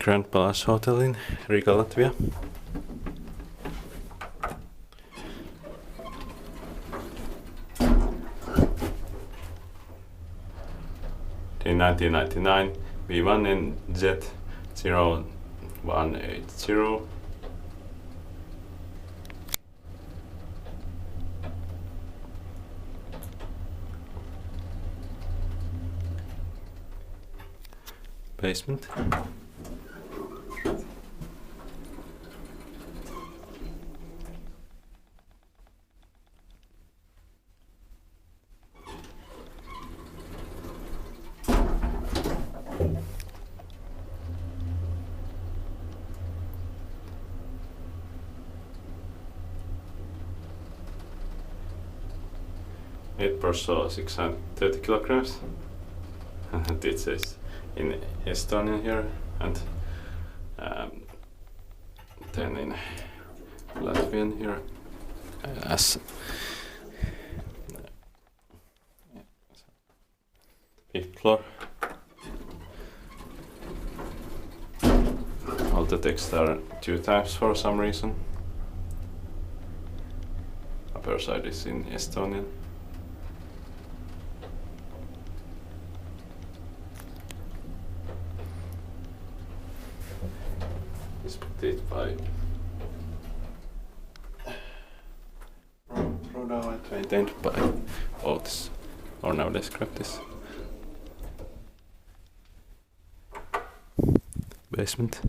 Grand Palace Hotel in Riga, Latvia. In 1999, V1NZ 0180. Basement. Weight per saw 630 kilograms. It says in Estonian here, and 10 in Latvian here. As fifth floor. All the text are 2 times for some reason. Upper side is in Estonian. Inspected by Riga and maintained by Otis, or now describe this. Basement.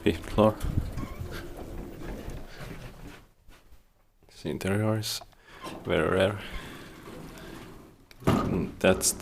Fifth floor. The interior is very rare. That's